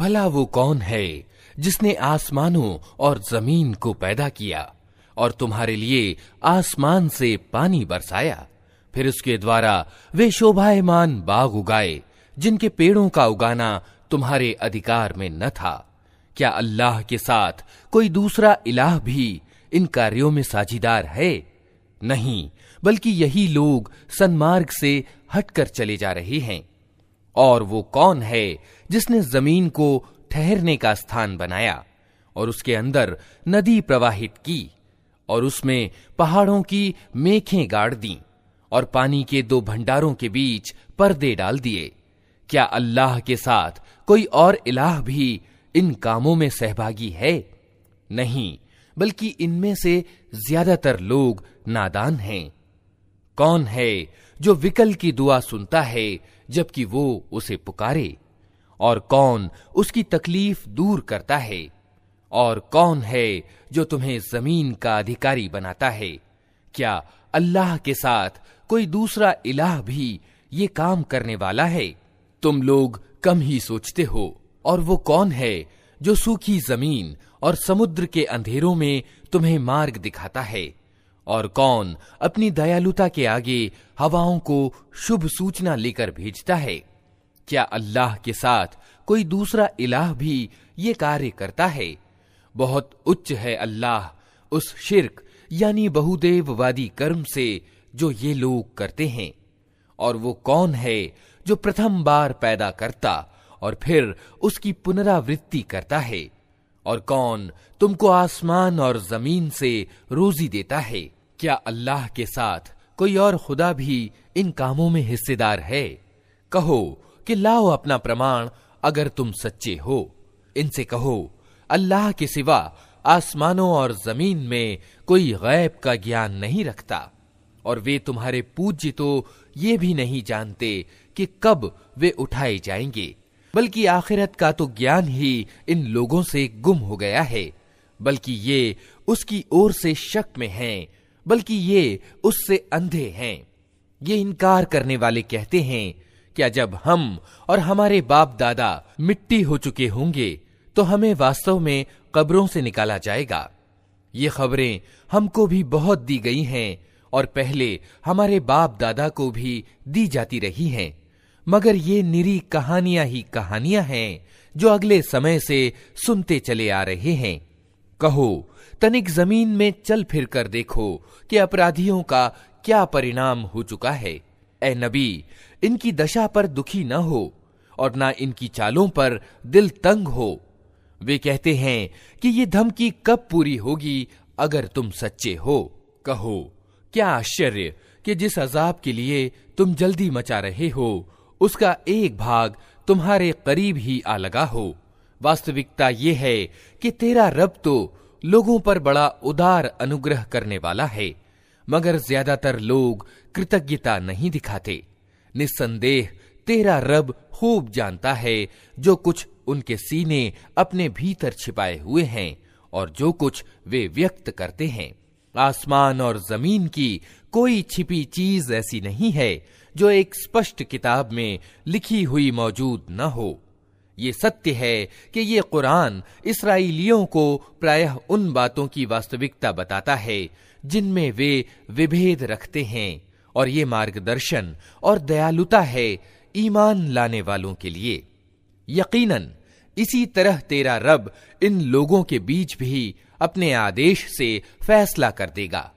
भला वो कौन है जिसने आसमानों और जमीन को पैदा किया और तुम्हारे लिए आसमान से पानी बरसाया, फिर उसके द्वारा वे शोभायमान बाग उगाए जिनके पेड़ों का उगाना तुम्हारे अधिकार में न था। क्या अल्लाह के साथ कोई दूसरा इलाह भी इन कार्यों में साझीदार है? नहीं, बल्कि यही लोग सन्मार्ग से हटकर चले जा रहे हैं। और वो कौन है जिसने जमीन को ठहरने का स्थान बनाया और उसके अंदर नदी प्रवाहित की और उसमें पहाड़ों की मेखें गाड़ दी और पानी के दो भंडारों के बीच पर्दे डाल दिए? क्या अल्लाह के साथ कोई और इलाह भी इन कामों में सहभागी है? नहीं, बल्कि इनमें से ज्यादातर लोग नादान हैं। कौन है जो विकल की दुआ सुनता है जबकि वो उसे पुकारे? और कौन उसकी तकलीफ दूर करता है? और कौन है जो तुम्हें जमीन का अधिकारी बनाता है? क्या अल्लाह के साथ कोई दूसरा इलाह भी ये काम करने वाला है? तुम लोग कम ही सोचते हो। और वो कौन है जो सूखी जमीन और समुद्र के अंधेरों में तुम्हें मार्ग दिखाता है? और कौन अपनी दयालुता के आगे हवाओं को शुभ सूचना लेकर भेजता है? क्या अल्लाह के साथ कोई दूसरा इलाह भी ये कार्य करता है? बहुत उच्च है अल्लाह उस शिर्क यानी बहुदेववादी कर्म से जो ये लोग करते हैं। और वो कौन है जो प्रथम बार पैदा करता और फिर उसकी पुनरावृत्ति करता है? और कौन तुमको आसमान और जमीन से रोजी देता है? क्या अल्लाह के साथ कोई और खुदा भी इन कामों में हिस्सेदार है? कहो कि लाओ अपना प्रमाण अगर तुम सच्चे हो। इनसे कहो, अल्लाह के सिवा आसमानों और जमीन में कोई गैब का ज्ञान नहीं रखता और वे तुम्हारे पूज्य तो ये भी नहीं जानते कि कब वे उठाए जाएंगे, बल्कि आखिरत का तो ज्ञान ही इन लोगों से गुम हो गया है। बल्कि ये उसकी ओर से शक में हैं, बल्कि ये उससे अंधे हैं। ये इनकार करने वाले कहते हैं, क्या जब हम और हमारे बाप दादा मिट्टी हो चुके होंगे तो हमें वास्तव में कब्रों से निकाला जाएगा? ये खबरें हमको भी बहुत दी गई हैं और पहले हमारे बाप दादा को भी दी जाती रही हैं, मगर ये निरी कहानियां ही कहानियां हैं जो अगले समय से सुनते चले आ रहे हैं। कहो, तनिक जमीन में चल फिर कर देखो कि अपराधियों का क्या परिणाम हो चुका है। ए नबी, इनकी दशा पर दुखी न हो और ना इनकी चालों पर दिल तंग हो। वे कहते हैं कि ये धमकी कब पूरी होगी अगर तुम सच्चे हो। कहो, क्या आश्चर्य कि जिस अजाब के लिए तुम जल्दी मचा रहे हो उसका एक भाग तुम्हारे करीब ही आ लगा हो। वास्तविकता ये है कि तेरा रब तो लोगों पर बड़ा उदार अनुग्रह करने वाला है, मगर ज्यादातर लोग कृतज्ञता नहीं दिखाते। निस्संदेह तेरा रब खूब जानता है जो कुछ उनके सीने अपने भीतर छिपाए हुए हैं और जो कुछ वे व्यक्त करते हैं। आसमान और जमीन की कोई छिपी चीज ऐसी नहीं है जो एक स्पष्ट किताब में लिखी हुई मौजूद न हो। ये सत्य है कि ये कुरान इस्राएलियों को प्रायः उन बातों की वास्तविकता बताता है जिनमें वे विभेद रखते हैं, और ये मार्गदर्शन और दयालुता है ईमान लाने वालों के लिए। यकीनन इसी तरह तेरा रब इन लोगों के बीच भी अपने आदेश से फैसला कर देगा,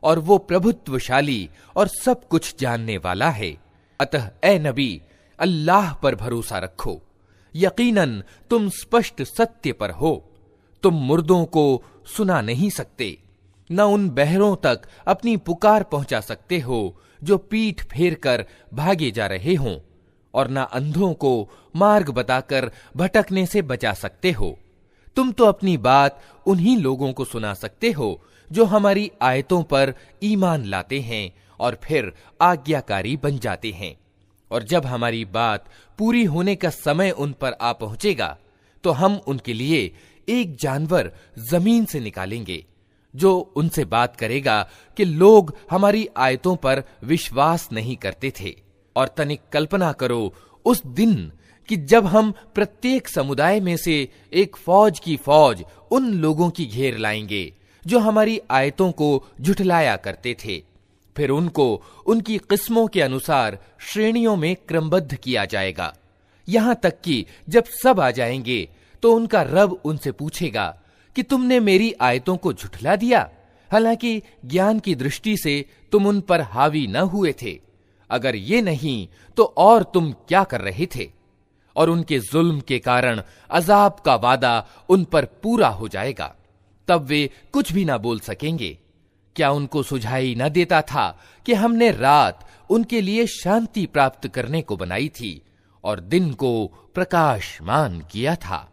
और वो प्रभुत्वशाली और सब कुछ जानने वाला है। अतः ए नबी, अल्लाह पर भरोसा रखो। यकीनन तुम स्पष्ट सत्य पर हो। तुम मुर्दों को सुना नहीं सकते, न उन बहरों तक अपनी पुकार पहुंचा सकते हो जो पीठ फेर कर भागे जा रहे हों, और न अंधों को मार्ग बताकर भटकने से बचा सकते हो। तुम तो अपनी बात उन्हीं लोगों को सुना सकते हो जो हमारी आयतों पर ईमान लाते हैं और फिर आज्ञाकारी बन जाते हैं। और जब हमारी बात पूरी होने का समय उन पर आ पहुंचेगा तो हम उनके लिए एक जानवर जमीन से निकालेंगे जो उनसे बात करेगा कि लोग हमारी आयतों पर विश्वास नहीं करते थे। और तनिक कल्पना करो उस दिन कि जब हम प्रत्येक समुदाय में से एक फौज की फौज उन लोगों की घेर लाएंगे जो हमारी आयतों को झुठलाया करते थे, फिर उनको उनकी किस्मों के अनुसार श्रेणियों में क्रमबद्ध किया जाएगा, यहां तक कि जब सब आ जाएंगे तो उनका रब उनसे पूछेगा कि तुमने मेरी आयतों को झुठला दिया, हालांकि ज्ञान की दृष्टि से तुम उन पर हावी न हुए थे। अगर ये नहीं तो और तुम क्या कर रहे थे? और उनके जुल्म के कारण अजाब का वादा उन पर पूरा हो जाएगा, तब वे कुछ भी ना बोल सकेंगे। क्या उनको सुझाई न देता था कि हमने रात उनके लिए शांति प्राप्त करने को बनाई थी और दिन को प्रकाशमान किया था?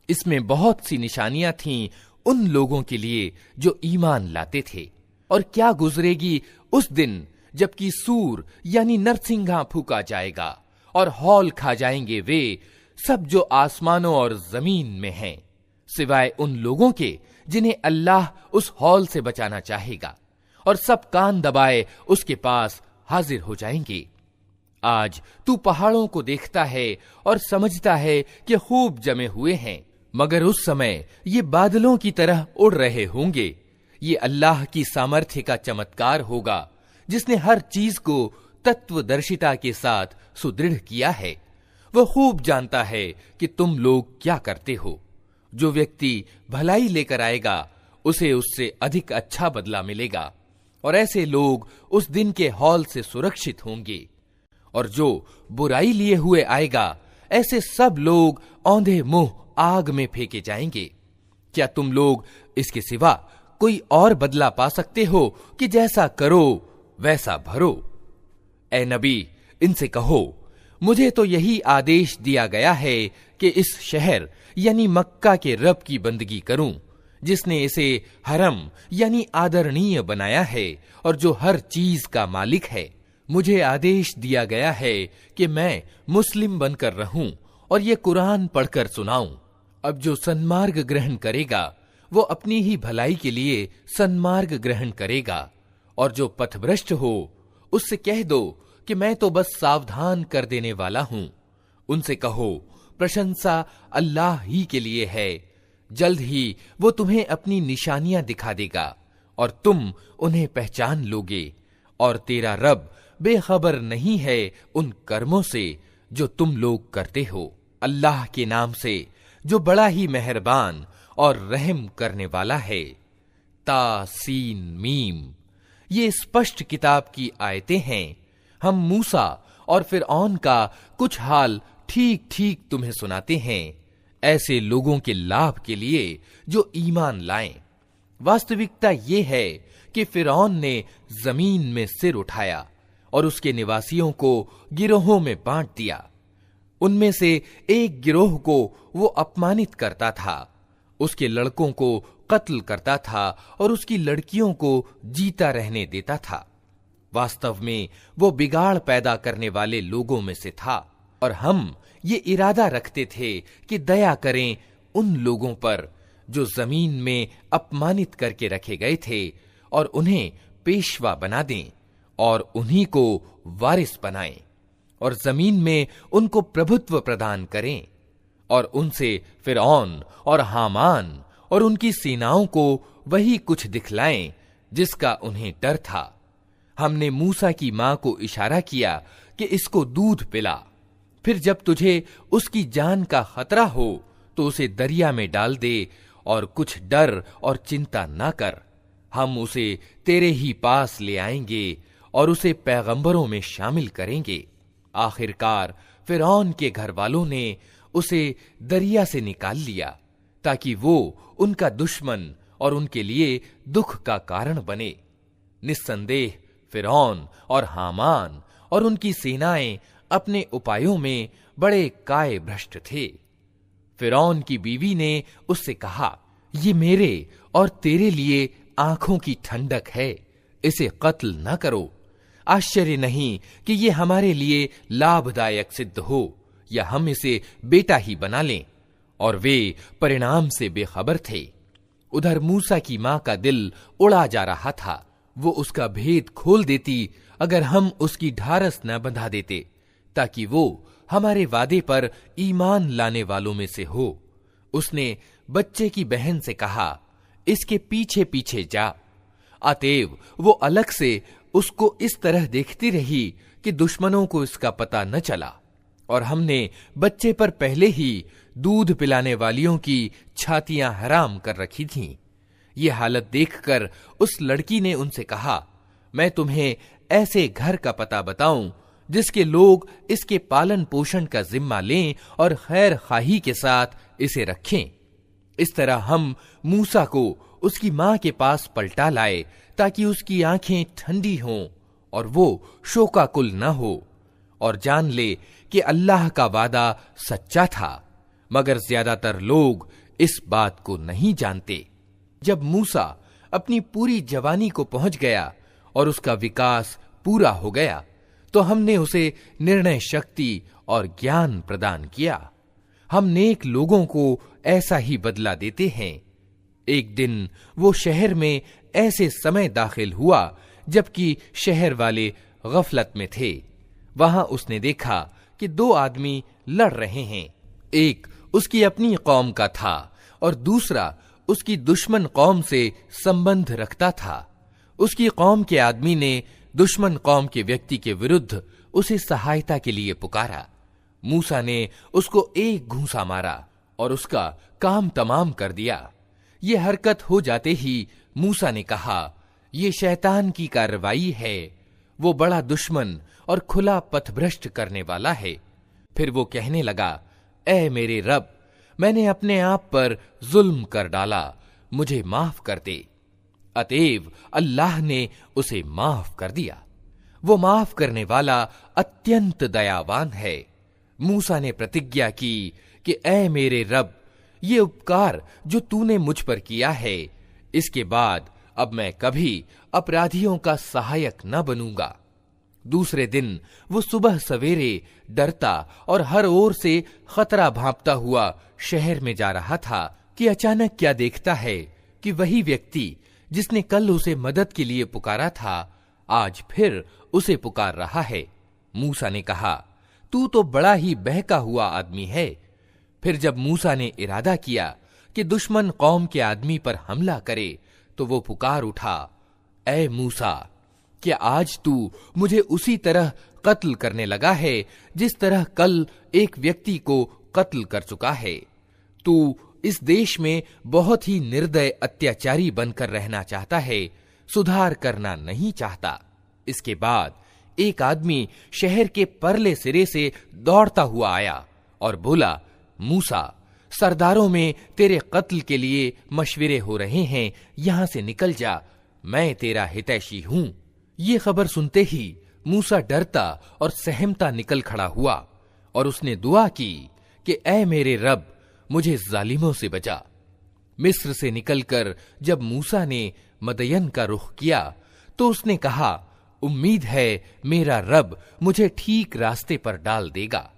इसमें बहुत सी निशानियां थीं उन लोगों के लिए जो ईमान लाते थे। और क्या गुजरेगी उस दिन जबकि सूर यानी नरसिंघा फूका जाएगा और हौल खा जाएंगे वे सब जो आसमानों और जमीन में हैं, सिवाय उन लोगों के जिन्हें अल्लाह उस हौल से बचाना चाहेगा, और सब कान दबाए उसके पास हाजिर हो जाएंगे। आज तू पहाड़ों को देखता है और समझता है कि खूब जमे हुए हैं, मगर उस समय ये बादलों की तरह उड़ रहे होंगे। ये अल्लाह की सामर्थ्य का चमत्कार होगा जिसने हर चीज को तत्वदर्शिता के साथ सुदृढ़ किया है। वह खूब जानता है कि तुम लोग क्या करते हो। जो व्यक्ति भलाई लेकर आएगा उसे उससे अधिक अच्छा बदला मिलेगा, और ऐसे लोग उस दिन के हौल से सुरक्षित होंगे। और जो बुराई लिए हुए आएगा, ऐसे सब लोग औंधे मुंह आग में फेंके जाएंगे। क्या तुम लोग इसके सिवा कोई और बदला पा सकते हो कि जैसा करो वैसा भरो? ए नबी, इनसे कहो, मुझे तो यही आदेश दिया गया है कि इस शहर यानी मक्का के रब की बंदगी करूं, जिसने इसे हरम यानी आदरणीय बनाया है और जो हर चीज का मालिक है। मुझे आदेश दिया गया है कि मैं मुस्लिम बनकर रहूं और ये कुरान पढ़कर सुनाऊं। अब जो सन्मार्ग ग्रहण करेगा वो अपनी ही भलाई के लिए सन्मार्ग ग्रहण करेगा, और जो पथभ्रष्ट हो उससे कह दो कि मैं तो बस सावधान कर देने वाला हूं। उनसे कहो, प्रशंसा अल्लाह ही के लिए है। जल्द ही वो तुम्हें अपनी निशानियां दिखा देगा और तुम उन्हें पहचान लोगे, और तेरा रब बेखबर नहीं है उन कर्मों से जो तुम लोग करते हो। अल्लाह के नाम से जो बड़ा ही मेहरबान और रहम करने वाला है। तासीन मीम, ये स्पष्ट किताब की आयतें हैं। हम मूसा और फिरऔन का कुछ हाल ठीक ठीक तुम्हें सुनाते हैं, ऐसे लोगों के लाभ के लिए जो ईमान लाएं। वास्तविकता ये है कि फिरौन ने जमीन में सिर उठाया और उसके निवासियों को गिरोहों में बांट दिया। उनमें से एक गिरोह को वो अपमानित करता था, उसके लड़कों को कत्ल करता था और उसकी लड़कियों को जीता रहने देता था। वास्तव में वो बिगाड़ पैदा करने वाले लोगों में से था, और हम ये इरादा रखते थे कि दया करें उन लोगों पर जो जमीन में अपमानित करके रखे गए थे, और उन्हें पेशवा बना दें और उन्हीं को वारिस बनाएं, और जमीन में उनको प्रभुत्व प्रदान करें, और उनसे फिरौन और हामान और उनकी सेनाओं को वही कुछ दिखलाएं जिसका उन्हें डर था। हमने मूसा की मां को इशारा किया कि इसको दूध पिला, फिर जब तुझे उसकी जान का खतरा हो तो उसे दरिया में डाल दे, और कुछ डर और चिंता ना कर, हम उसे तेरे ही पास ले आएंगे और उसे पैगंबरों में शामिल करेंगे। आखिरकार फिरौन के घर वालों ने उसे दरिया से निकाल लिया ताकि वो उनका दुश्मन और उनके लिए दुख का कारण बने। निस्संदेह फिरौन और हामान और उनकी सेनाएं अपने उपायों में बड़े काय भ्रष्ट थे। फिरौन की बीवी ने उससे कहा, ये मेरे और तेरे लिए आंखों की ठंडक है, इसे कत्ल न करो। आश्चर्य नहीं कि ये हमारे लिए लाभदायक सिद्ध हो, या हम इसे बेटा ही बना लें। और वे परिणाम से बेखबर थे। उधर मूसा की मां का दिल उड़ा जा रहा था। वो उसका भेद खोल देती अगर हम उसकी ढारस न बंधा देते, ताकि वो हमारे वादे पर ईमान लाने वालों में से हो। उसने बच्चे की बहन से कहा, इसके पीछे पीछे जा। अतएव वो अलग से उसको इस तरह देखती रही कि दुश्मनों को इसका पता न चला, और हमने बच्चे पर पहले ही दूध पिलाने वालियों की छातियां हराम कर रखी थीं। ये हालत देखकर उस लड़की ने उनसे कहा, मैं तुम्हें ऐसे घर का पता बताऊं जिसके लोग इसके पालन पोषण का जिम्मा लें और खैर खाही के साथ इसे रखें। इस तरह हम मूसा को उसकी मां के पास पलटा लाए ताकि उसकी आंखें ठंडी हों और वो शोकाकुल न हो और जान ले कि अल्लाह का वादा सच्चा था, मगर ज्यादातर लोग इस बात को नहीं जानते। जब मूसा अपनी पूरी जवानी को पहुंच गया और उसका विकास पूरा हो गया, तो हमने उसे निर्णय शक्ति और ज्ञान प्रदान किया। हम नेक लोगों को ऐसा ही बदला देते हैं। एक दिन वो शहर में ऐसे समय दाखिल हुआ जबकि शहर वाले गफलत में थे। वहां उसने देखा कि दो आदमी लड़ रहे हैं। एक उसकी अपनी कौम का था और दूसरा उसकी दुश्मन कौम से संबंध रखता था। उसकी कौम के आदमी ने दुश्मन कौम के व्यक्ति के विरुद्ध उसे सहायता के लिए पुकारा। मूसा ने उसको एक घूंसा मारा और उसका काम तमाम कर दिया। ये हरकत हो जाते ही मूसा ने कहा, ये शैतान की कार्रवाई है, वो बड़ा दुश्मन और खुला पथभ्रष्ट करने वाला है। फिर वो कहने लगा, ऐ मेरे रब, मैंने अपने आप पर जुल्म कर डाला, मुझे माफ कर दे। अतएव अल्लाह ने उसे माफ कर दिया। वो माफ करने वाला अत्यंत दयावान है। मूसा ने प्रतिज्ञा की कि ऐ मेरे रब, ये उपकार जो तूने मुझ पर किया है, इसके बाद अब मैं कभी अपराधियों का सहायक न बनूंगा। दूसरे दिन वो सुबह सवेरे डरता और हर ओर से खतरा भांपता हुआ शहर में जा रहा था कि अचानक क्या देखता है कि वही व्यक्ति जिसने कल उसे मदद के लिए पुकारा था, आज फिर उसे पुकार रहा है। मूसा ने कहा, तू तो बड़ा ही बहका हुआ आदमी है। फिर जब मूसा ने इरादा किया कि दुश्मन कौम के आदमी पर हमला करे, तो वो पुकार उठा, ऐ मूसा, क्या आज तू मुझे उसी तरह कत्ल करने लगा है जिस तरह कल एक व्यक्ति को कत्ल कर चुका है? तू इस देश में बहुत ही निर्दय अत्याचारी बनकर रहना चाहता है, सुधार करना नहीं चाहता। इसके बाद एक आदमी शहर के परले सिरे से दौड़ता हुआ आया और बोला, मूसा, सरदारों में तेरे कत्ल के लिए मशविरे हो रहे हैं, यहां से निकल जा, मैं तेरा हितैषी हूं। ये खबर सुनते ही मूसा डरता और सहमता निकल खड़ा हुआ और उसने दुआ की कि ऐ मेरे रब, मुझे जालिमों से बचा। मिस्र से निकलकर जब मूसा ने मदयन का रुख किया, तो उसने कहा, उम्मीद है मेरा रब मुझे ठीक रास्ते पर डाल देगा।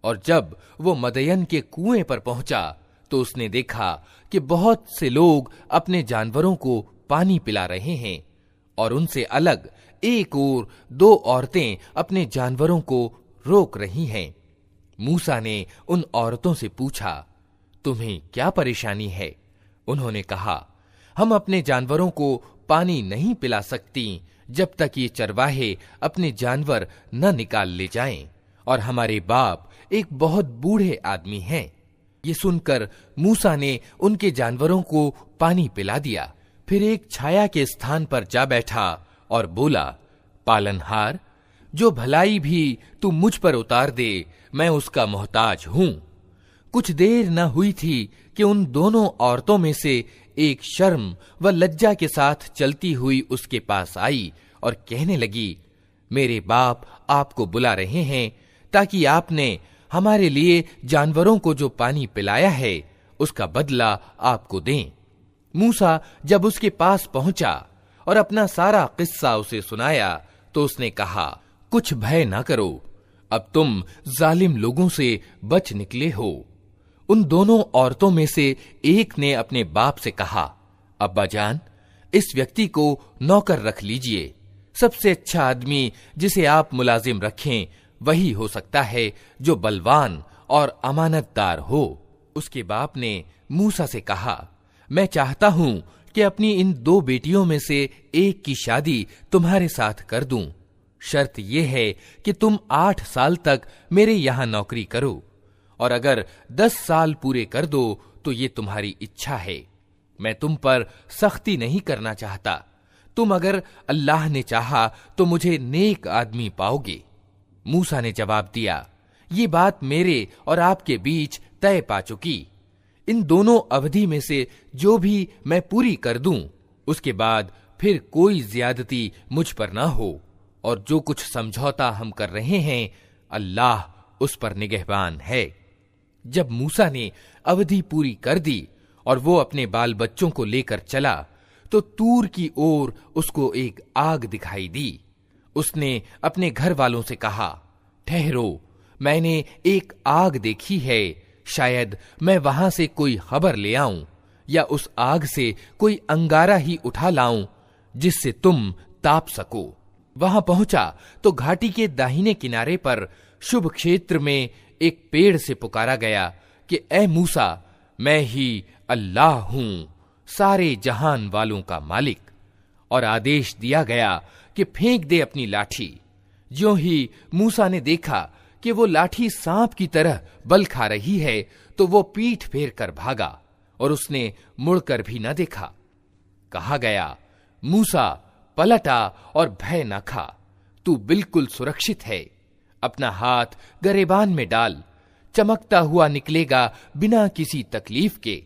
और जब वो मदयन के कुएं पर पहुंचा, तो उसने देखा कि बहुत से लोग अपने जानवरों को पानी पिला रहे हैं और उनसे अलग एक और दो औरतें अपने जानवरों को रोक रही हैं। मूसा ने उन औरतों से पूछा, तुम्हें क्या परेशानी है? उन्होंने कहा, हम अपने जानवरों को पानी नहीं पिला सकती जब तक ये चरवाहे अपने जानवर न निकाल ले जाएं, और हमारे बाप एक बहुत बूढ़े आदमी हैं। ये सुनकर मूसा ने उनके जानवरों को पानी पिला दिया। फिर एक छाया के स्थान पर जा बैठा और बोला, पालनहार, जो भलाई भी तू मुझ पर उतार दे, मैं उसका मोहताज हूं। कुछ देर न हुई थी कि उन दोनों औरतों में से एक शर्म व लज्जा के साथ चलती हुई उसके पास आई और कहने लगी, मेरे बाप आपको बुला रहे हैं ताकि आपने हमारे लिए जानवरों को जो पानी पिलाया है उसका बदला आपको दें। मूसा जब उसके पास पहुंचा और अपना सारा किस्सा उसे सुनाया, तो उसने कहा, कुछ भय ना करो, अब तुम जालिम लोगों से बच निकले हो। उन दोनों औरतों में से एक ने अपने बाप से कहा, अब्बा जान, इस व्यक्ति को नौकर रख लीजिए। सबसे अच्छा आदमी जिसे आप मुलाजिम रखें वही हो सकता है जो बलवान और अमानतदार हो। उसके बाप ने मूसा से कहा, मैं चाहता हूं कि अपनी इन 2 बेटियों में से एक की शादी तुम्हारे साथ कर दूं। शर्त यह है कि तुम 8 साल तक मेरे यहां नौकरी करो, और अगर 10 साल पूरे कर दो तो ये तुम्हारी इच्छा है। मैं तुम पर सख्ती नहीं करना चाहता। तुम अगर अल्लाह ने चाहा तो मुझे नेक आदमी पाओगे। मूसा ने जवाब दिया, ये बात मेरे और आपके बीच तय पा चुकी। इन दोनों अवधि में से जो भी मैं पूरी कर दूं, उसके बाद फिर कोई ज्यादती मुझ पर ना हो, और जो कुछ समझौता हम कर रहे हैं अल्लाह उस पर निगहबान है। जब मूसा ने अवधि पूरी कर दी और वो अपने बाल बच्चों को लेकर चला तो तूर की ओर उसको एक आग दिखाई दी। उसने अपने घर वालों से कहा, ठहरो, मैंने एक आग देखी है, शायद मैं वहां से कोई खबर ले आऊं या उस आग से कोई अंगारा ही उठा लाऊं जिससे तुम ताप सको। वहां पहुंचा तो घाटी के दाहिने किनारे पर शुभ क्षेत्र में एक पेड़ से पुकारा गया कि ए मूसा, मैं ही अल्लाह हूं, सारे जहान वालों का मालिक। और आदेश दिया गया कि फेंक दे अपनी लाठी। ज्यों ही मूसा ने देखा कि वो लाठी सांप की तरह बल खा रही है तो वो पीठ फेर कर भागा और उसने मुड़कर भी न देखा। कहा गया, मूसा पलटा और भय न खा, तू बिल्कुल सुरक्षित है। अपना हाथ गरेबान में डाल, चमकता हुआ निकलेगा बिना किसी तकलीफ के,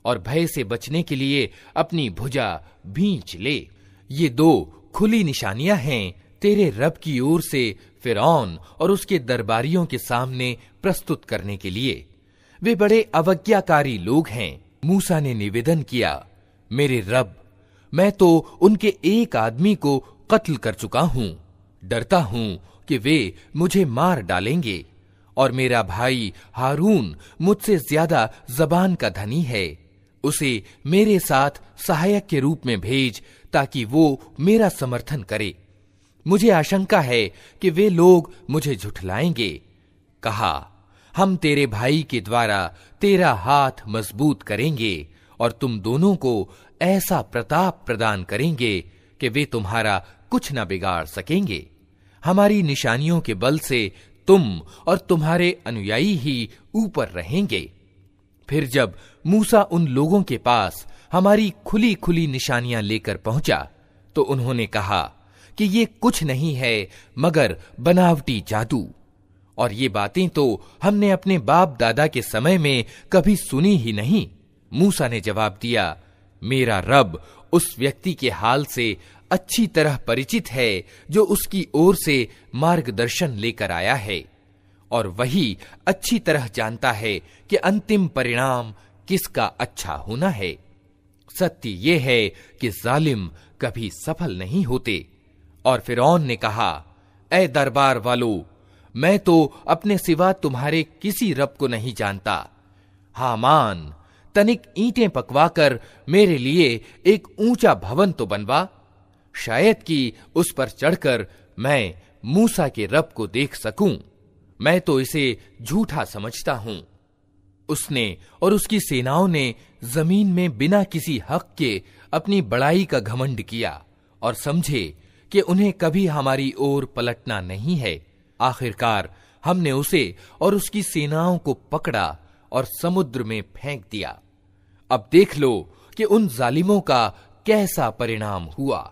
और भय से बचने के लिए अपनी भुजा भींच ले। ये 2 खुली निशानियां हैं तेरे रब की ओर से फिरौन और उसके दरबारियों के सामने प्रस्तुत करने के लिए। वे बड़े अवज्ञाकारी लोग हैं। मूसा ने निवेदन किया, मेरे रब, मैं तो उनके एक आदमी को कत्ल कर चुका हूं। डरता हूं कि वे मुझे मार डालेंगे, और मेरा भाई हारून मुझसे ज्यादा जबान का धनी है। उसे मेरे साथ सहायक के रूप में भेज ताकि वो मेरा समर्थन करे। मुझे आशंका है कि वे लोग मुझे झुठलाएंगे। कहा, हम तेरे भाई के द्वारा तेरा हाथ मजबूत करेंगे और तुम दोनों को ऐसा प्रताप प्रदान करेंगे कि वे तुम्हारा कुछ न बिगाड़ सकेंगे। हमारी निशानियों के बल से तुम और तुम्हारे अनुयायी ही ऊपर रहेंगे। फिर जब मूसा उन लोगों के पास हमारी खुली खुली निशानियां लेकर पहुंचा तो उन्होंने कहा कि ये कुछ नहीं है मगर बनावटी जादू, और ये बातें तो हमने अपने बाप दादा के समय में कभी सुनी ही नहीं। मूसा ने जवाब दिया, मेरा रब उस व्यक्ति के हाल से अच्छी तरह परिचित है जो उसकी ओर से मार्गदर्शन लेकर आया है, और वही अच्छी तरह जानता है कि अंतिम परिणाम किसका अच्छा होना है। सत्य ये है कि जालिम कभी सफल नहीं होते। और फिरौन ने कहा, ऐ दरबार वालों, मैं तो अपने सिवा तुम्हारे किसी रब को नहीं जानता। हामान, तनिक ईंटें पकवाकर मेरे लिए एक ऊंचा भवन तो बनवा, शायद कि उस पर चढ़कर मैं मूसा के रब को देख सकूं। मैं तो इसे झूठा समझता हूं। उसने और उसकी सेनाओं ने जमीन में बिना किसी हक के अपनी बड़ाई का घमंड किया और समझे कि उन्हें कभी हमारी ओर पलटना नहीं है। आखिरकार हमने उसे और उसकी सेनाओं को पकड़ा और समुद्र में फेंक दिया। अब देख लो कि उन जालिमों का कैसा परिणाम हुआ।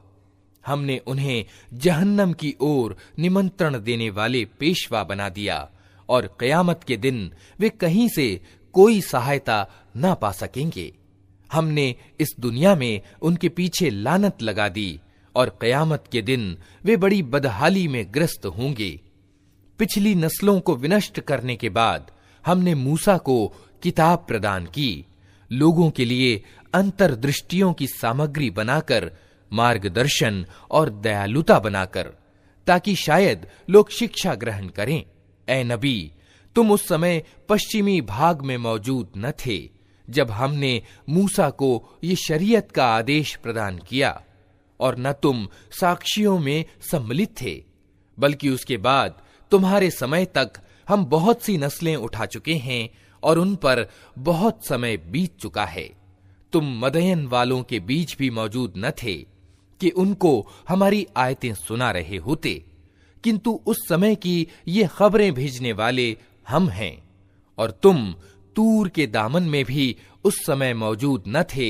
हमने उन्हें जहन्नम की ओर निमंत्रण देने वाले पेशवा बना दिया, और कयामत के दिन वे कहीं से कोई सहायता ना पा सकेंगे। हमने इस दुनिया में उनके पीछे लानत लगा दी, और कयामत के दिन वे बड़ी बदहाली में ग्रस्त होंगे। पिछली नस्लों को विनष्ट करने के बाद हमने मूसा को किताब प्रदान की, लोगों के लिए अंतर्दृष्टियों की सामग्री बनाकर, मार्गदर्शन और दयालुता बनाकर, ताकि शायद लोग शिक्षा ग्रहण करें। ए नबी, तुम उस समय पश्चिमी भाग में मौजूद न थे जब हमने मूसा को ये शरीयत का आदेश प्रदान किया, और न तुम साक्षियों में सम्मिलित थे, बल्कि उसके बाद तुम्हारे समय तक हम बहुत सी नस्लें उठा चुके हैं और उन पर बहुत समय बीत चुका है। तुम मदयन वालों के बीच भी मौजूद न थे कि उनको हमारी आयतें सुना रहे होते, किंतु उस समय की ये खबरें भेजने वाले हम हैं। और तुम तूर के दामन में भी उस समय मौजूद न थे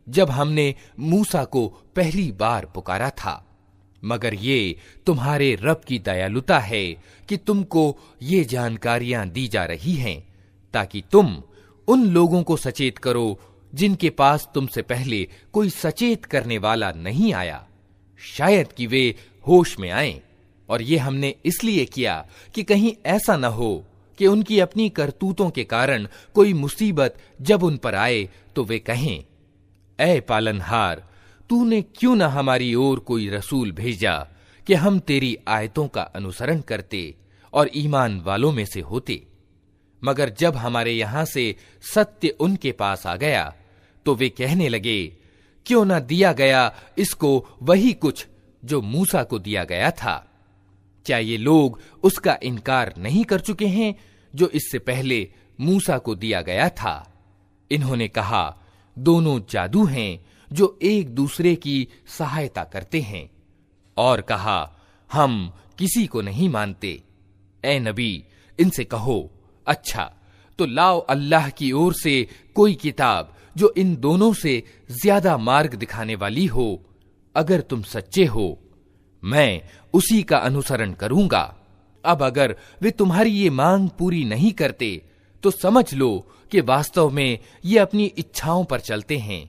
जब हमने मूसा को पहली बार पुकारा था, मगर ये तुम्हारे रब की दयालुता है कि तुमको ये जानकारियां दी जा रही हैं ताकि तुम उन लोगों को सचेत करो जिनके पास तुमसे पहले कोई सचेत करने वाला नहीं आया, शायद कि वे होश में आएं। और ये हमने इसलिए किया कि कहीं ऐसा न हो कि उनकी अपनी करतूतों के कारण कोई मुसीबत जब उन पर आए तो वे कहें, ऐ पालनहार, तूने क्यों न हमारी ओर कोई रसूल भेजा कि हम तेरी आयतों का अनुसरण करते और ईमान वालों में से होते। मगर जब हमारे यहां से सत्य उनके पास आ गया तो वे कहने लगे, क्यों न दिया गया इसको वही कुछ जो मूसा को दिया गया था। क्या ये लोग उसका इनकार नहीं कर चुके हैं जो इससे पहले मूसा को दिया गया था? इन्होंने कहा, दोनों जादू हैं जो एक दूसरे की सहायता करते हैं। और कहा, हम किसी को नहीं मानते। ए नबी, इनसे कहो, अच्छा तो लाओ अल्लाह की ओर से कोई किताब जो इन दोनों से ज्यादा मार्ग दिखाने वाली हो। अगर तुम सच्चे हो, मैं उसी का अनुसरण करूंगा। अब अगर वे तुम्हारी ये मांग पूरी नहीं करते तो समझ लो कि वास्तव में ये अपनी इच्छाओं पर चलते हैं।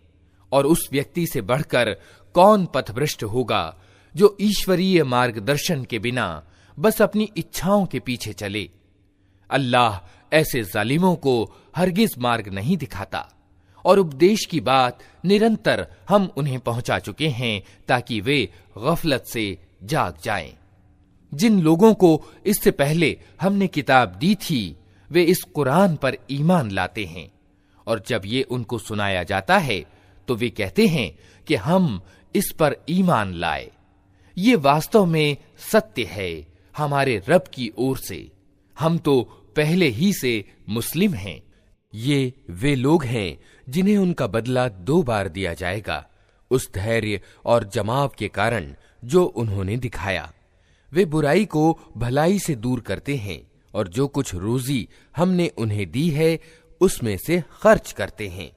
और उस व्यक्ति से बढ़कर कौन पथभ्रष्ट होगा जो ईश्वरीय मार्गदर्शन के बिना बस अपनी इच्छाओं के पीछे चले। अल्लाह ऐसे जालिमों को हरगिज मार्ग नहीं दिखाता। और उपदेश की बात निरंतर हम उन्हें पहुंचा चुके हैं ताकि वे गफलत से जाग जाएं। जिन लोगों को इससे पहले हमने किताब दी थी वे इस कुरान पर ईमान लाते हैं, और जब ये उनको सुनाया जाता है तो वे कहते हैं कि हम इस पर ईमान लाए। ये वास्तव में सत्य है हमारे रब की ओर से, हम तो पहले ही से मुस्लिम हैं। ये वे लोग हैं जिन्हें उनका बदला 2 बार दिया जाएगा, उस धैर्य और जमाव के कारण जो उन्होंने दिखाया। वे बुराई को भलाई से दूर करते हैं और जो कुछ रोजी हमने उन्हें दी है उसमें से खर्च करते हैं।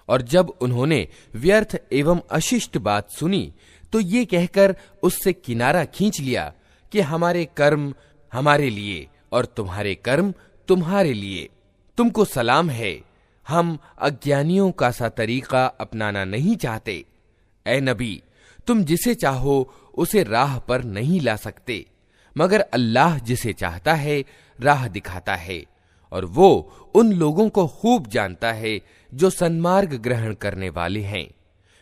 और जब उन्होंने व्यर्थ एवं अशिष्ट बात सुनी तो ये कहकर उससे किनारा खींच लिया कि हमारे कर्म हमारे लिए और तुम्हारे कर्म तुम्हारे लिए, तुमको सलाम है, हम अज्ञानियों का सा तरीका अपनाना नहीं चाहते। ए नबी, तुम जिसे चाहो उसे राह पर नहीं ला सकते, मगर अल्लाह जिसे चाहता है राह दिखाता है, और वो उन लोगों को खूब जानता है जो सन्मार्ग ग्रहण करने वाले हैं।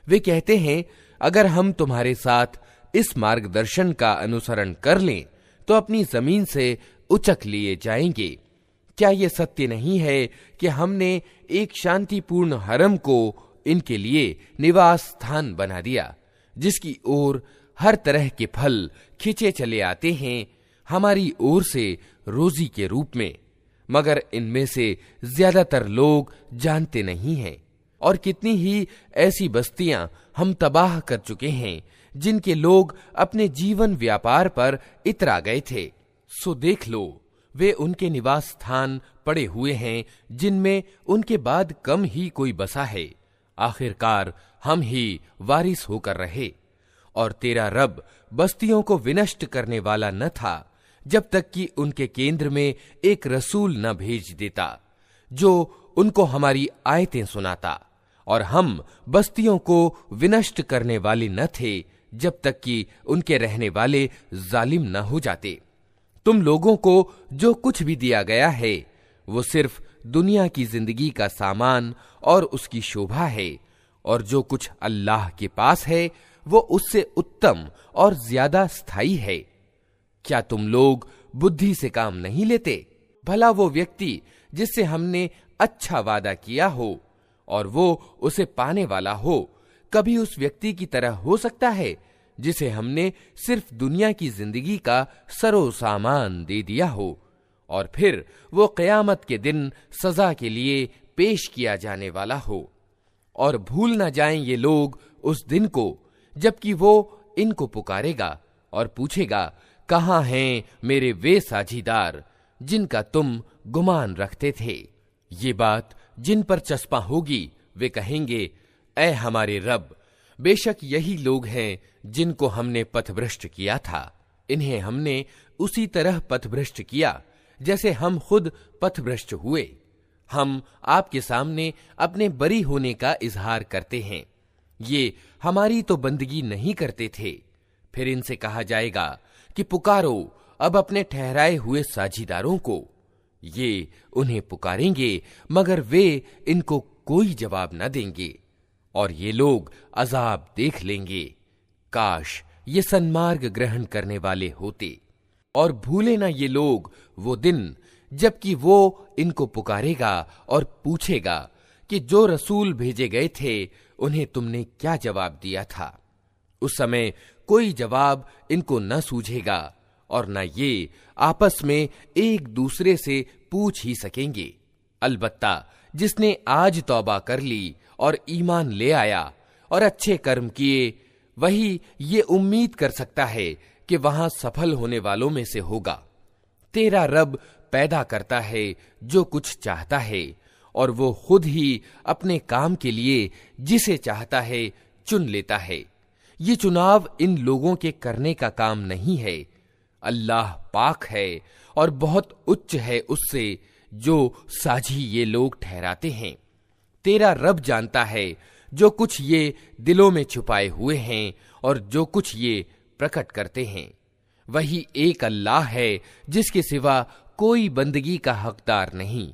वे कहते हैं, अगर हम तुम्हारे साथ इस मार्गदर्शन का अनुसरण कर लें तो अपनी जमीन से उचक लिए जाएंगे। क्या ये सत्य नहीं है कि हमने एक शांतिपूर्ण हरम को इनके लिए निवास स्थान बना दिया, जिसकी ओर हर तरह के फल खिंचे चले आते हैं हमारी ओर से रोजी के रूप में, मगर इनमें से ज्यादातर लोग जानते नहीं हैं। और कितनी ही ऐसी बस्तियां हम तबाह कर चुके हैं जिनके लोग अपने जीवन व्यापार पर इतरा गए थे। सो देख लो, वे उनके निवास स्थान पड़े हुए हैं जिनमें उनके बाद कम ही कोई बसा है। आखिरकार हम ही वारिस होकर रहे। और तेरा रब बस्तियों को विनष्ट करने वाला न था जब तक कि उनके केंद्र में एक रसूल न भेज देता जो उनको हमारी आयतें सुनाता, और हम बस्तियों को विनष्ट करने वाले न थे जब तक कि उनके रहने वाले जालिम न हो जाते। तुम लोगों को जो कुछ भी दिया गया है वो सिर्फ दुनिया की जिंदगी का सामान और उसकी शोभा है, और जो कुछ अल्लाह के पास है वो उससे उत्तम और ज्यादा स्थायी है। क्या तुम लोग बुद्धि से काम नहीं लेते? भला वो व्यक्ति जिससे हमने अच्छा वादा किया हो और वो उसे पाने वाला हो, कभी उस व्यक्ति की तरह हो सकता है जिसे हमने सिर्फ दुनिया की जिंदगी का सरो सामान दे दिया हो, और फिर वो क़यामत के दिन सजा के लिए पेश किया जाने वाला हो। और भूल न जाएं ये लोग उस दिन को जबकि वो इनको पुकारेगा और पूछेगा, कहाँ हैं मेरे वे साझीदार जिनका तुम गुमान रखते थे। ये बात जिन पर चस्पा होगी वे कहेंगे, ऐ हमारे रब, बेशक यही लोग हैं जिनको हमने पथभ्रष्ट किया था। इन्हें हमने उसी तरह पथभ्रष्ट किया जैसे हम खुद पथभ्रष्ट हुए। हम आपके सामने अपने बरी होने का इजहार करते हैं। ये हमारी तो बंदगी नहीं करते थे। फिर इनसे कहा जाएगा कि पुकारो अब अपने ठहराए हुए साझीदारों को। ये उन्हें पुकारेंगे मगर वे इनको कोई जवाब न देंगे, और ये लोग अजाब देख लेंगे। काश ये सन्मार्ग ग्रहण करने वाले होते। और भूले ना ये लोग वो दिन जबकि वो इनको पुकारेगा और पूछेगा कि जो रसूल भेजे गए थे उन्हें तुमने क्या जवाब दिया था। उस समय कोई जवाब इनको न सूझेगा और न ये आपस में एक दूसरे से पूछ ही सकेंगे। अलबत्ता जिसने आज तौबा कर ली और ईमान ले आया और अच्छे कर्म किए, वही ये उम्मीद कर सकता है कि वहां सफल होने वालों में से होगा। तेरा रब पैदा करता है जो कुछ चाहता है, और वो खुद ही अपने काम के लिए जिसे चाहता है चुन लेता है। ये चुनाव इन लोगों के करने का काम नहीं है। अल्लाह पाक है और बहुत उच्च है उससे जो साझी ये लोग ठहराते हैं। तेरा रब जानता है जो कुछ ये दिलों में छुपाए हुए हैं और जो कुछ ये प्रकट करते हैं। वही एक अल्लाह है जिसके सिवा कोई बंदगी का हकदार नहीं।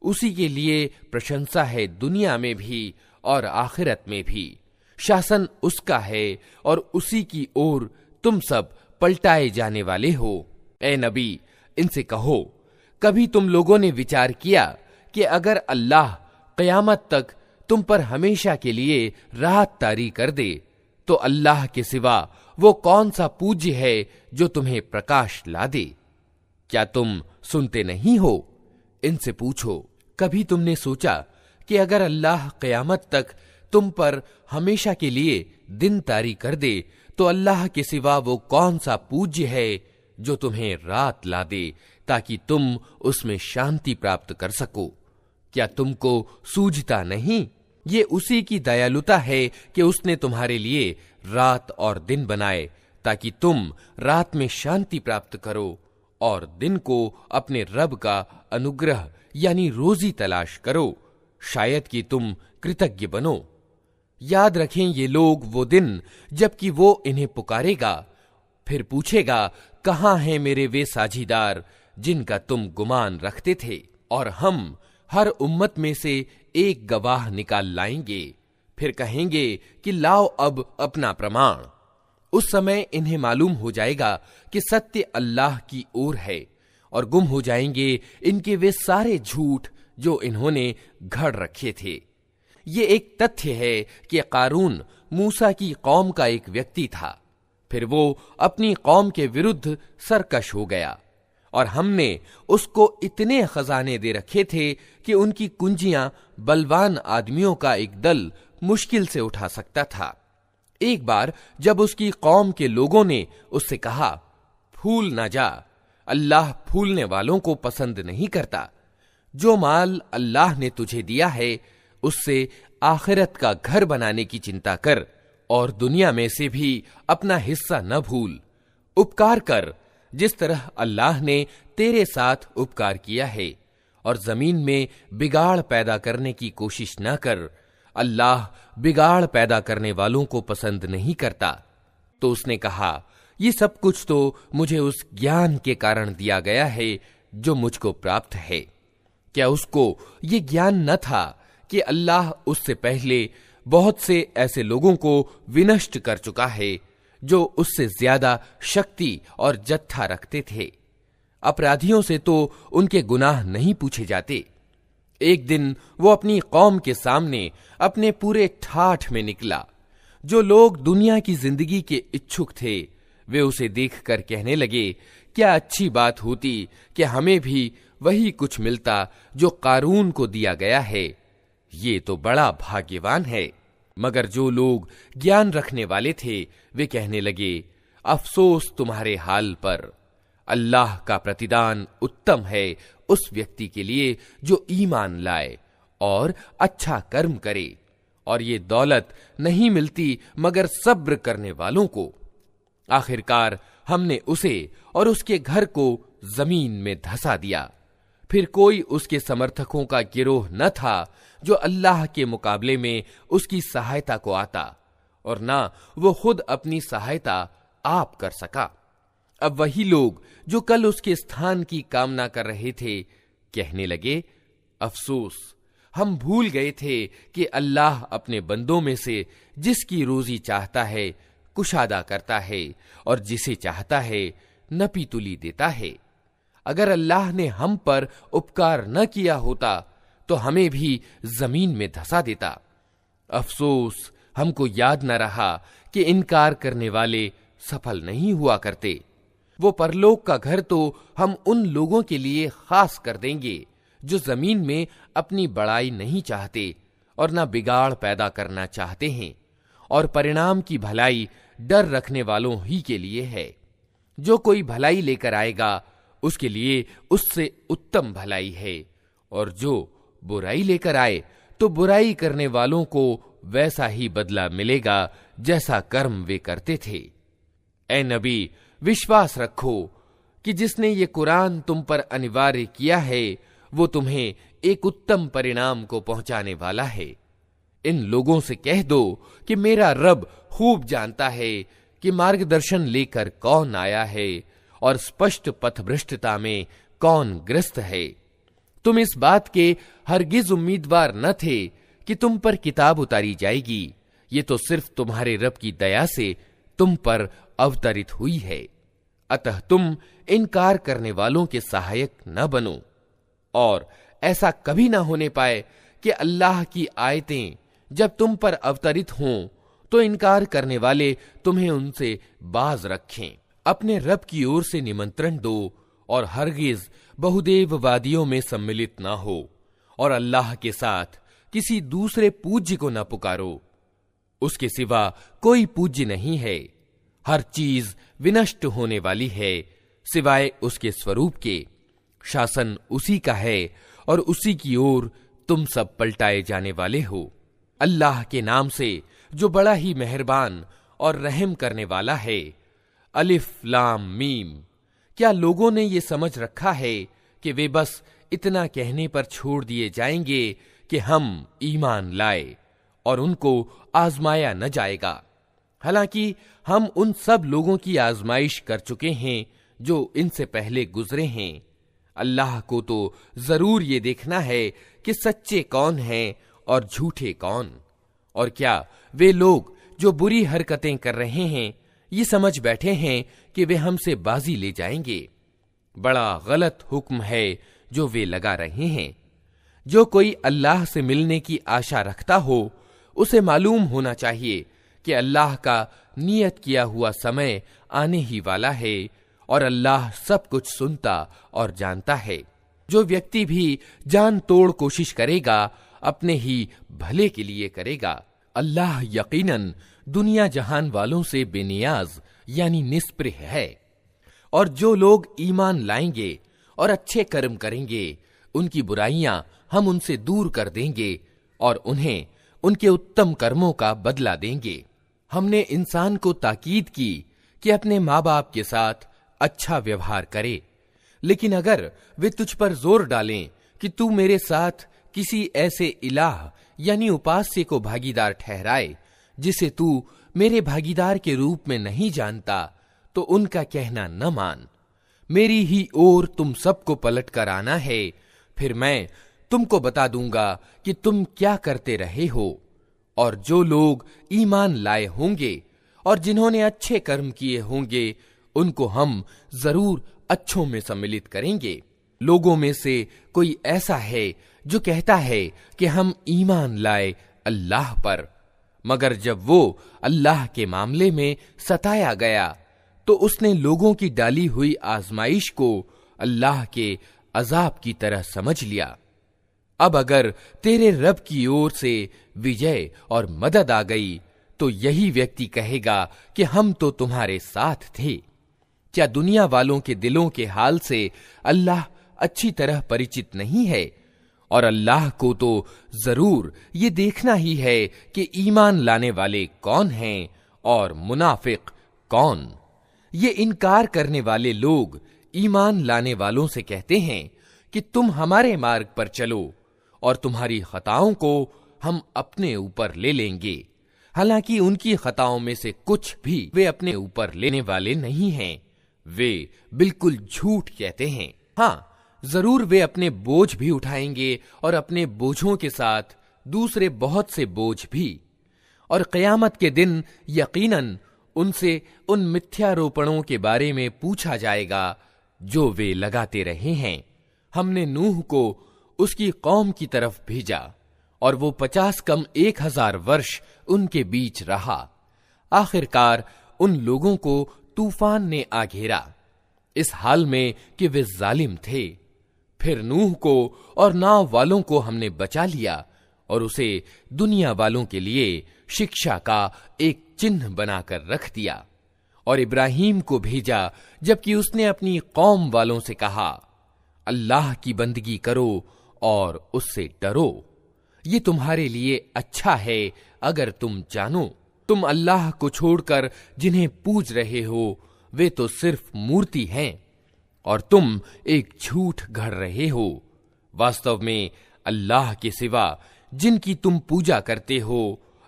उसी के लिए प्रशंसा है दुनिया में भी और आखिरत में भी। शासन उसका है और उसी की ओर तुम सब पलटाए जाने वाले हो। ए नबी, इनसे कहो, कभी तुम लोगों ने विचार किया कि अगर अल्लाह क़यामत तक तुम पर हमेशा के लिए राहत तारी कर दे तो अल्लाह के सिवा वो कौन सा पूज्य है जो तुम्हें प्रकाश ला दे? क्या तुम सुनते नहीं हो? इनसे पूछो, कभी तुमने सोचा कि अगर अल्लाह क़यामत तक तुम पर हमेशा के लिए दिन तारी कर दे तो अल्लाह के सिवा वो कौन सा पूज्य है जो तुम्हें रात ला दे ताकि तुम उसमें शांति प्राप्त कर सको? क्या तुमको सूझता नहीं? ये उसी की दयालुता है कि उसने तुम्हारे लिए रात और दिन बनाए ताकि तुम रात में शांति प्राप्त करो और दिन को अपने रब का अनुग्रह यानी रोजी तलाश करो, शायद कि तुम कृतज्ञ बनो। याद रखें ये लोग वो दिन जबकि वो इन्हें पुकारेगा, फिर पूछेगा, कहाँ हैं मेरे वे साझीदार जिनका तुम गुमान रखते थे? और हम हर उम्मत में से एक गवाह निकाल लाएंगे। फिर कहेंगे कि लाओ अब अपना प्रमाण। उस समय इन्हें मालूम हो जाएगा कि सत्य अल्लाह की ओर है और गुम हो जाएंगे इनके वे सारे झूठ जो इन्होंने घड़ रखे थे। ये एक तथ्य है कि कारून मूसा की कौम का एक व्यक्ति था। फिर वो अपनी कौम के विरुद्ध सरकश हो गया और हमने उसको इतने खजाने दे रखे थे कि उनकी कुंजियां बलवान आदमियों का एक दल मुश्किल से उठा सकता था। एक बार जब उसकी कौम के लोगों ने उससे कहा, फूल ना जा, अल्लाह फूलने वालों को पसंद नहीं करता। जो माल अल्लाह ने तुझे दिया है उससे आखिरत का घर बनाने की चिंता कर और दुनिया में से भी अपना हिस्सा न भूल। उपकार कर जिस तरह अल्लाह ने तेरे साथ उपकार किया है, और जमीन में बिगाड़ पैदा करने की कोशिश न कर। अल्लाह बिगाड़ पैदा करने वालों को पसंद नहीं करता। तो उसने कहा, ये सब कुछ तो मुझे उस ज्ञान के कारण दिया गया है जो मुझको प्राप्त है। क्या उसको ये ज्ञान न था कि अल्लाह उससे पहले बहुत से ऐसे लोगों को विनष्ट कर चुका है जो उससे ज्यादा शक्ति और जत्था रखते थे? अपराधियों से तो उनके गुनाह नहीं पूछे जाते। एक दिन वो अपनी कौम के सामने अपने पूरे ठाठ में निकला। जो लोग दुनिया की जिंदगी के इच्छुक थे वे उसे देखकर कहने लगे, क्या अच्छी बात होती कि हमें भी वही कुछ मिलता जो कारून को दिया गया है, ये तो बड़ा भाग्यवान है। मगर जो लोग ज्ञान रखने वाले थे वे कहने लगे, अफसोस तुम्हारे हाल पर, अल्लाह का प्रतिदान उत्तम है उस व्यक्ति के लिए जो ईमान लाए और अच्छा कर्म करे, और ये दौलत नहीं मिलती मगर सब्र करने वालों को। आखिरकार हमने उसे और उसके घर को जमीन में धंसा दिया, फिर कोई उसके समर्थकों का गिरोह न था जो अल्लाह के मुकाबले में उसकी सहायता को आता, और ना वो खुद अपनी सहायता आप कर सका। अब वही लोग जो कल उसके स्थान की कामना कर रहे थे कहने लगे, अफसोस, हम भूल गए थे कि अल्लाह अपने बंदों में से जिसकी रोजी चाहता है कुशादा करता है और जिसे चाहता है नपी तुली देता है। अगर अल्लाह ने हम पर उपकार न किया होता तो हमें भी जमीन में धंसा देता। अफसोस, हमको याद न रहा कि इनकार करने वाले सफल नहीं हुआ करते। वो परलोक का घर तो हम उन लोगों के लिए खास कर देंगे जो जमीन में अपनी बड़ाई नहीं चाहते और न बिगाड़ पैदा करना चाहते हैं, और परिणाम की भलाई डर रखने वालों ही के लिए है। जो कोई भलाई लेकर आएगा उसके लिए उससे उत्तम भलाई है, और जो बुराई लेकर आए तो बुराई करने वालों को वैसा ही बदला मिलेगा जैसा कर्म वे करते थे। ए नबी, विश्वास रखो कि जिसने ये कुरान तुम पर अनिवार्य किया है वो तुम्हें एक उत्तम परिणाम को पहुंचाने वाला है। इन लोगों से कह दो कि मेरा रब खूब जानता है कि मार्गदर्शन लेकर कौन आया है और स्पष्ट पथभ्रष्टता में कौन ग्रस्त है। तुम इस बात के हरगिज उम्मीदवार न थे कि तुम पर किताब उतारी जाएगी, ये तो सिर्फ तुम्हारे रब की दया से तुम पर अवतरित हुई है। अतः तुम इनकार करने वालों के सहायक न बनो, और ऐसा कभी न होने पाए कि अल्लाह की आयतें जब तुम पर अवतरित हों तो इनकार करने वाले तुम्हें उनसे बाज रखें। अपने रब की ओर से निमंत्रण दो और हरगिज बहुदेववादियों में सम्मिलित न हो, और अल्लाह के साथ किसी दूसरे पूज्य को न पुकारो। उसके सिवा कोई पूज्य नहीं है। हर चीज विनष्ट होने वाली है सिवाय उसके स्वरूप के। शासन उसी का है और उसी की ओर तुम सब पलटाए जाने वाले हो। अल्लाह के नाम से जो बड़ा ही मेहरबान और रहम करने वाला है। अलिफ लाम मीम। क्या लोगों ने ये समझ रखा है कि वे बस इतना कहने पर छोड़ दिए जाएंगे कि हम ईमान लाए और उनको आजमाया न जाएगा? हालांकि हम उन सब लोगों की आजमाइश कर चुके हैं जो इनसे पहले गुजरे हैं। अल्लाह को तो जरूर ये देखना है कि सच्चे कौन हैं और झूठे कौन। और क्या वे लोग जो बुरी हरकतें कर रहे हैं ये समझ बैठे हैं कि वे हमसे बाजी ले जाएंगे? बड़ा गलत हुक्म है जो वे लगा रहे हैं। जो कोई अल्लाह से मिलने की आशा रखता हो उसे मालूम होना चाहिए कि अल्लाह का नियत किया हुआ समय आने ही वाला है, और अल्लाह सब कुछ सुनता और जानता है। जो व्यक्ति भी जान तोड़ कोशिश करेगा अपने ही भले के लिए करेगा। अल्लाह यकीनन दुनिया जहान वालों से बेनियाज यानी निस्पृह है। और जो लोग ईमान लाएंगे और अच्छे कर्म करेंगे उनकी बुराइयां हम उनसे दूर कर देंगे और उन्हें उनके उत्तम कर्मों का बदला देंगे। हमने इंसान को ताकीद की कि अपने माँ बाप के साथ अच्छा व्यवहार करे, लेकिन अगर वे तुझ पर जोर डालें कि तू मेरे साथ किसी ऐसे इलाह यानी उपास्य को भागीदार ठहराए जिसे तू मेरे भागीदार के रूप में नहीं जानता, तो उनका कहना न मान। मेरी ही ओर तुम सबको पलट कर आना है, फिर मैं तुमको बता दूंगा कि तुम क्या करते रहे हो। और जो लोग ईमान लाए होंगे और जिन्होंने अच्छे कर्म किए होंगे उनको हम जरूर अच्छों में सम्मिलित करेंगे। लोगों में से कोई ऐसा है जो कहता है कि हम ईमान लाए अल्लाह पर, मगर जब वो अल्लाह के मामले में सताया गया तो उसने लोगों की डाली हुई आजमाइश को अल्लाह के अजाब की तरह समझ लिया। अब अगर तेरे रब की ओर से विजय और मदद आ गई तो यही व्यक्ति कहेगा कि हम तो तुम्हारे साथ थे। क्या दुनिया वालों के दिलों के हाल से अल्लाह अच्छी तरह परिचित नहीं है? और अल्लाह को तो जरूर ये देखना ही है कि ईमान लाने वाले कौन हैं और मुनाफिक कौन। ये इनकार करने वाले लोग ईमान लाने वालों से कहते हैं कि तुम हमारे मार्ग पर चलो और तुम्हारी खताओं को हम अपने ऊपर ले लेंगे। हालांकि उनकी खताओं में से कुछ भी वे अपने ऊपर लेने वाले नहीं हैं। वे बिल्कुल झूठ कहते हैं। हाँ, जरूर वे अपने बोझ भी उठाएंगे और अपने बोझों के साथ दूसरे बहुत से बोझ भी। और क़यामत के दिन यकीनन उनसे उन मिथ्यारोपणों के बारे में पूछा जाएगा जो वे लगाते रहे हैं। हमने नूह को उसकी कौम की तरफ भेजा और वो 50 कम 1000 वर्ष उनके बीच रहा। आखिरकार उन लोगों को तूफान ने आ घेरा, इस हाल में कि वे जालिम थे। फिर नूह को और नाव वालों को हमने बचा लिया और उसे दुनिया वालों के लिए शिक्षा का एक चिन्ह बनाकर रख दिया। और इब्राहीम को भेजा जबकि उसने अपनी कौम वालों से कहा, अल्लाह की बंदगी करो और उससे डरो, ये तुम्हारे लिए अच्छा है अगर तुम जानो। तुम अल्लाह को छोड़कर जिन्हें पूज रहे हो वे तो सिर्फ मूर्ति हैं और तुम एक झूठ गढ़ रहे हो। वास्तव में अल्लाह के सिवा जिनकी तुम पूजा करते हो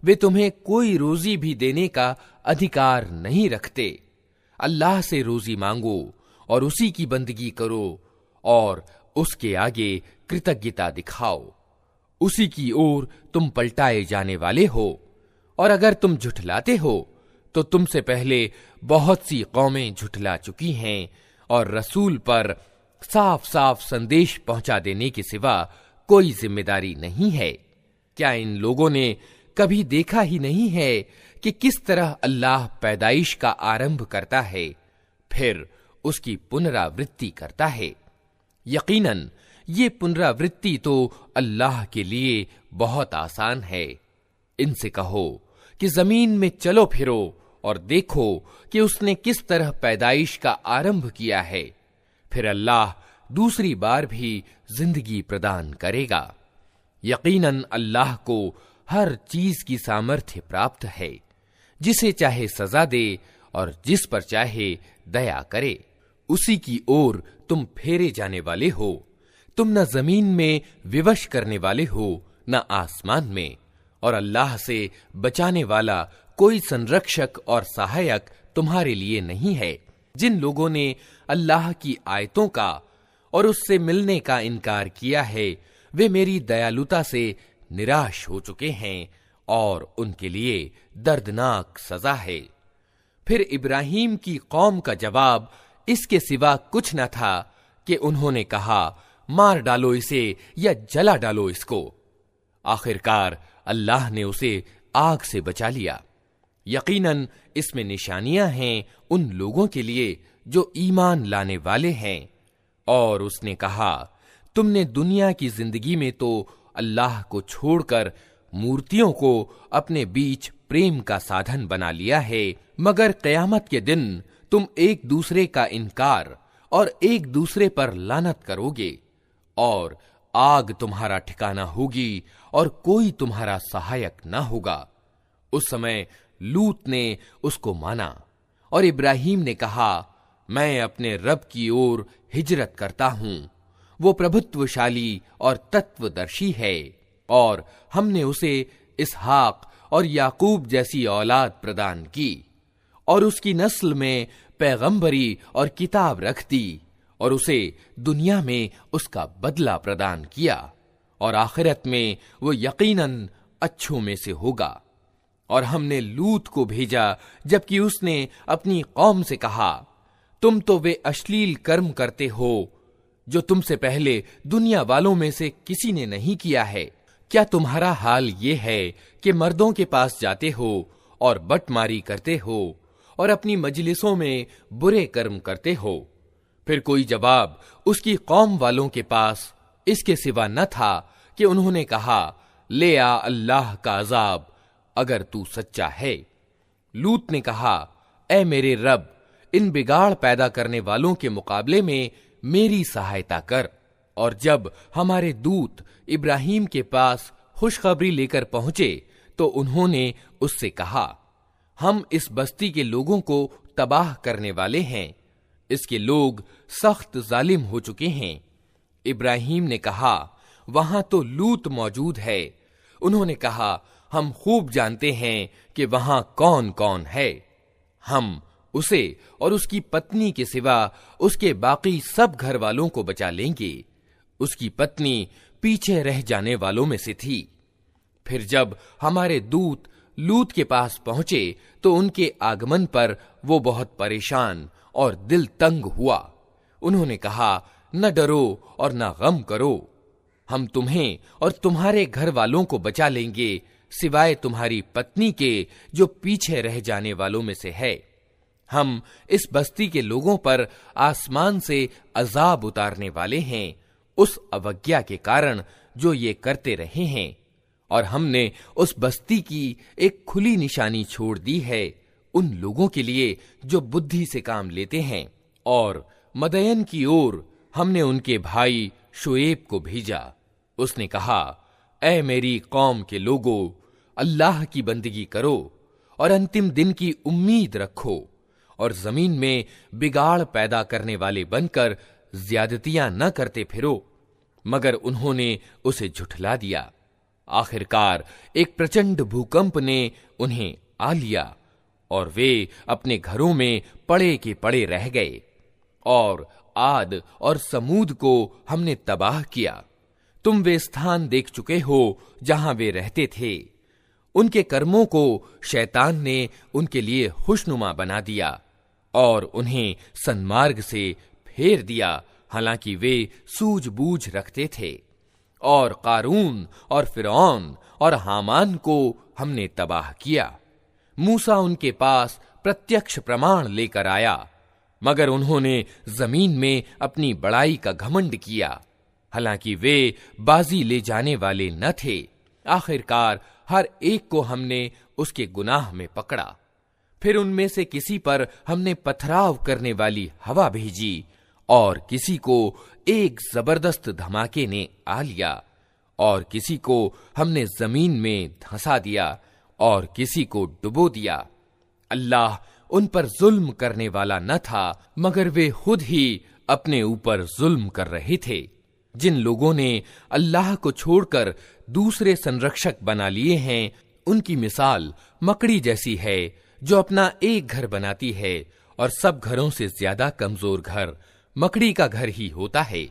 वे तुम्हें कोई रोजी भी देने का अधिकार नहीं रखते। अल्लाह से रोजी मांगो और उसी की बंदगी करो और उसके आगे कृतज्ञता दिखाओ। उसी की ओर तुम पलटाए जाने वाले हो। और अगर तुम झुठलाते हो तो तुमसे पहले बहुत सी कौमें झुठला चुकी हैं और रसूल पर साफ साफ संदेश पहुंचा देने के सिवा कोई जिम्मेदारी नहीं है। क्या इन लोगों ने कभी देखा ही नहीं है कि किस तरह अल्लाह पैदाइश का आरंभ करता है फिर उसकी पुनरावृत्ति करता है? यकीनन ये पुनरावृत्ति तो अल्लाह के लिए बहुत आसान है। इनसे कहो कि जमीन में चलो फिरो और देखो कि उसने किस तरह पैदाइश का आरंभ किया है, फिर अल्लाह दूसरी बार भी जिंदगी प्रदान करेगा। यकीनन अल्लाह को हर चीज की सामर्थ्य प्राप्त है, जिसे चाहे सजा दे और जिस पर चाहे दया करे। उसी की ओर तुम फेरे जाने वाले हो। तुम न जमीन में विवश करने वाले हो न आसमान में, और अल्लाह से बचाने वाला कोई संरक्षक और सहायक तुम्हारे लिए नहीं है। जिन लोगों ने अल्लाह की आयतों का और उससे मिलने का इनकार किया है वे मेरी दयालुता से निराश हो चुके हैं और उनके लिए दर्दनाक सजा है। फिर इब्राहीम की कौम का जवाब इसके सिवा कुछ न था कि उन्होंने कहा, मार डालो इसे या जला डालो इसको। आखिरकार अल्लाह ने उसे आग से बचा लिया। यकीनन इसमें निशानियां हैं उन लोगों के लिए जो ईमान लाने वाले हैं। और उसने कहा, तुमने दुनिया की जिंदगी में तो अल्लाह को छोड़कर मूर्तियों को अपने बीच प्रेम का साधन बना लिया है, मगर क़यामत के दिन तुम एक दूसरे का इनकार और एक दूसरे पर लानत करोगे और आग तुम्हारा ठिकाना होगी और कोई तुम्हारा सहायक न होगा। उस समय लूत ने उसको माना और इब्राहीम ने कहा, मैं अपने रब की ओर हिजरत करता हूं। वो प्रभुत्वशाली और तत्वदर्शी है और हमने उसे इसहाक और याकूब जैसी औलाद प्रदान की और उसकी नस्ल में पैगंबरी और किताब रख दी और उसे दुनिया में उसका बदला प्रदान किया और आखिरत में वो यकीनन अच्छों में से होगा। और हमने लूत को भेजा जबकि उसने अपनी कौम से कहा, तुम तो वे अश्लील कर्म करते हो जो तुमसे पहले दुनिया वालों में से किसी ने नहीं किया है। क्या तुम्हारा हाल ये है कि मर्दों के पास जाते हो और बटमारी करते हो और अपनी मजलिसों में बुरे कर्म करते हो? फिर कोई जवाब उसकी कौम वालों के पास इसके सिवा न था कि उन्होंने कहा, ले आ अल्लाह का अजाब अगर तू सच्चा है। लूत ने कहा, ऐ मेरे रब, इन बिगाड़ पैदा करने वालों के मुकाबले में मेरी सहायता कर। और जब हमारे दूत इब्राहिम के पास खुशखबरी लेकर पहुंचे तो उन्होंने उससे कहा, हम इस बस्ती के लोगों को तबाह करने वाले हैं, इसके लोग सख्त जालिम हो चुके हैं। इब्राहिम ने कहा, वहां तो लूत मौजूद है। उन्होंने कहा, हम खूब जानते हैं कि वहां कौन कौन है। हम उसे और उसकी पत्नी के सिवा उसके बाकी सब घर वालों को बचा लेंगे। उसकी पत्नी पीछे रह जाने वालों में से थी। फिर जब हमारे दूत लूत के पास पहुंचे तो उनके आगमन पर वो बहुत परेशान और दिल तंग हुआ। उन्होंने कहा, न डरो और न गम करो, हम तुम्हें और तुम्हारे घर वालों को बचा लेंगे, सिवाय तुम्हारी पत्नी के जो पीछे रह जाने वालों में से है। हम इस बस्ती के लोगों पर आसमान से अजाब उतारने वाले हैं, उस अवज्ञा के कारण जो ये करते रहे हैं। और हमने उस बस्ती की एक खुली निशानी छोड़ दी है उन लोगों के लिए जो बुद्धि से काम लेते हैं। और मदयन की ओर हमने उनके भाई शुएब को भेजा। उसने कहा, ऐ मेरी कौम के लोगों, अल्लाह की बंदगी करो और अंतिम दिन की उम्मीद रखो और जमीन में बिगाड़ पैदा करने वाले बनकर ज्यादतियां न करते फिरो। मगर उन्होंने उसे झुठला दिया। आखिरकार एक प्रचंड भूकंप ने उन्हें आ लिया और वे अपने घरों में पड़े के पड़े रह गए। और आद और समूद को हमने तबाह किया। तुम वे स्थान देख चुके हो जहां वे रहते थे। उनके कर्मों को शैतान ने उनके लिए खुशनुमा बना दिया और उन्हें सन्मार्ग से फेर दिया, हालांकि वे सूझबूझ रखते थे। और कारून और फिरौन और हामान को हमने तबाह किया। मूसा उनके पास प्रत्यक्ष प्रमाण लेकर आया, मगर उन्होंने जमीन में अपनी बड़ाई का घमंड किया, हालांकि वे बाजी ले जाने वाले न थे। आखिरकार हर एक को हमने उसके गुनाह में पकड़ा। फिर उनमें से किसी पर हमने पथराव करने वाली हवा भेजी और किसी को एक जबरदस्त धमाके ने आ लिया और किसी को हमने जमीन में धंसा दिया और किसी को डुबो दिया। अल्लाह उन पर जुल्म करने वाला न था, मगर वे खुद ही अपने ऊपर जुल्म कर रहे थे। जिन लोगों ने अल्लाह को छोड़कर दूसरे संरक्षक बना लिए हैं, उनकी मिसाल मकड़ी जैसी है जो अपना एक घर बनाती है और सब घरों से ज्यादा कमजोर घर मकड़ी का घर ही होता है।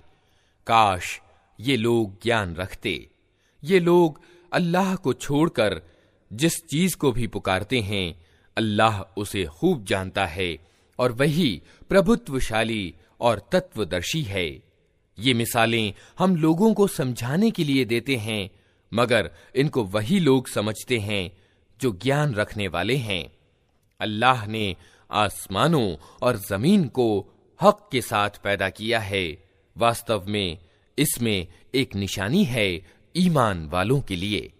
काश ये लोग ज्ञान रखते। ये लोग अल्लाह को छोड़कर जिस चीज को भी पुकारते हैं, अल्लाह उसे खूब जानता है और वही प्रभुत्वशाली और तत्वदर्शी है। ये मिसालें हम लोगों को समझाने के लिए देते हैं, मगर इनको वही लोग समझते हैं जो ज्ञान रखने वाले हैं। अल्लाह ने आसमानों और जमीन को हक के साथ पैदा किया है। वास्तव में इसमें एक निशानी है ईमान वालों के लिए।